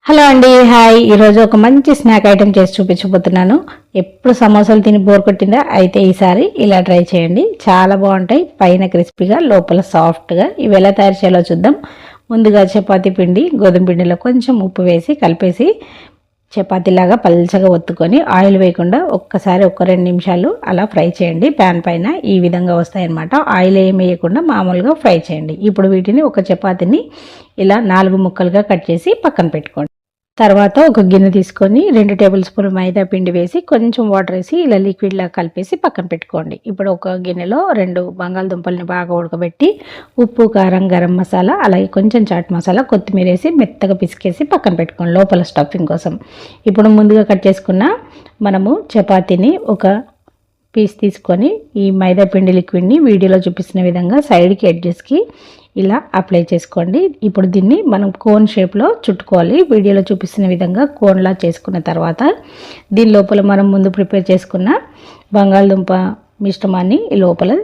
Hello అండి, hi. ఈరోజు ఒక మంచి స్నాక్ ఐటెం చేసి చూపించబోతున్నాను. ఎప్పుడు సమోసాలు తిని బోర్ కొట్టిందా? అయితే ఈసారి ఇలా ట్రై చేయండి. చాలా బాగుంటాయి. పైన క్రిస్పీగా, లోపల సాఫ్ట్గా. ఇవి ఎలా తయారు చేయాలో చూద్దాం. ముందుగా చపాతీ పిండి, గోధుమ పిండిలో కొంచెం ఉప్పు వేసి కలిపేసి చపాతీలాగా పల్చగా ఒత్తుకొని ఆయిల్ వేయకుండా ఒక్కసారి 2 నిమిషాలు అలా ఫ్రై చేయండి. ప్యాన్ పైన ఈ విధంగా వస్తాయన్నమాట. ఆయిల్ ఏం వేయకుండా మామూలుగా ఫ్రై చేయండి. ఇప్పుడు వీటిని ఒక చపాతీని ఇలా 4 ముక్కలుగా కట్ చేసి పక్కన పెట్టుకోండి. తర్వాత ఒక గిన్నె తీసుకొని 2 టేబుల్ స్పూన్ మైదా పిండి వేసి కొంచెం వాటర్ వేసి ఇలా లిక్విడ్లా కలిపేసి పక్కన పెట్టుకోండి. ఇప్పుడు ఒక గిన్నెలో 2 బంగాళదుంపల్ని బాగా ఉడకబెట్టి ఉప్పు, కారం, గరం మసాలా, అలాగే కొంచెం చాట్ మసాలా, కొత్తిమీర వేసి మెత్తగా పిసికేసి పక్కన పెట్టుకోండి లోపల స్టఫింగ్ కోసం. ఇప్పుడు ముందుగా కట్ చేసుకున్న మనము చపాతీని ఒక పీస్ తీసుకొని ఈ మైదా పిండి లిక్విడ్ని వీడియోలో చూపిస్తున్న విధంగా సైడ్కి ఎడ్జెస్కి ఇలా అప్లై చేసుకోండి. ఇప్పుడు దీన్ని మనం కోన్ షేప్లో చుట్టుకోవాలి. వీడియోలో చూపిస్తున్న విధంగా కోన్లా చేసుకున్న తర్వాత దీని లోపల మనం ముందు ప్రిపేర్ చేసుకున్న బంగాళదుంప మిశ్రమాన్ని ఈ లోపల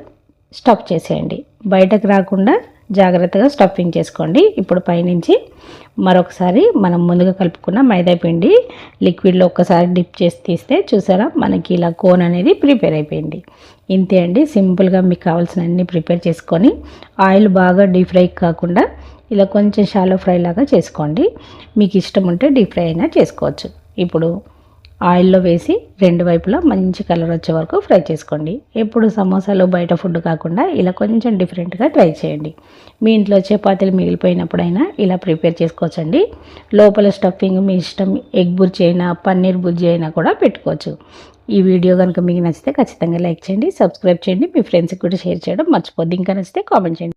స్టఫ్ చేసేయండి. బయటకు రాకుండా జాగ్రత్తగా స్టఫింగ్ చేసుకోండి. ఇప్పుడు పైనుంచి మరొకసారి మనం ముందుగా కలుపుకున్న మైదా పిండి లిక్విడ్లో ఒక్కసారి డిప్ చేసి తీస్తే చూసారా, మనకి ఇలా కోన్ అనేది ప్రిపేర్ అయిపోయింది. ఇంతే అండి, సింపుల్గా మీకు కావాల్సిన అన్ని ప్రిపేర్ చేసుకొని ఆయిల్ బాగా డీప్ ఫ్రై కాకుండా ఇలా కొంచెం షాలో ఫ్రై లాగా చేసుకోండి. మీకు ఇష్టం ఉంటే డీప్ ఫ్రై అయినా చేసుకోవచ్చు. ఇప్పుడు ఆయిల్లో వేసి 2 వైపులా మంచి కలర్ వచ్చే వరకు ఫ్రై చేసుకోండి. ఎప్పుడు సమోసాలు బయట ఫుడ్ కాకుండా ఇలా కొంచెం డిఫరెంట్గా ట్రై చేయండి. మీ ఇంట్లో చపాతీలు మిగిలిపోయినప్పుడైనా ఇలా ప్రిపేర్ చేసుకోవచ్చండి. లోపల స్టఫింగ్ మీ ఇష్టం, ఎగ్ బుర్జీ అయినా పన్నీర్ బుర్జీ అయినా కూడా పెట్టుకోవచ్చు. ఈ వీడియో కనుక మీకు నచ్చితే ఖచ్చితంగా లైక్ చేయండి, సబ్స్క్రైబ్ చేయండి, మీ ఫ్రెండ్స్కి కూడా షేర్ చేయడం మర్చిపోద్ది. ఇంకా నచ్చితే కామెంట్ చేయండి.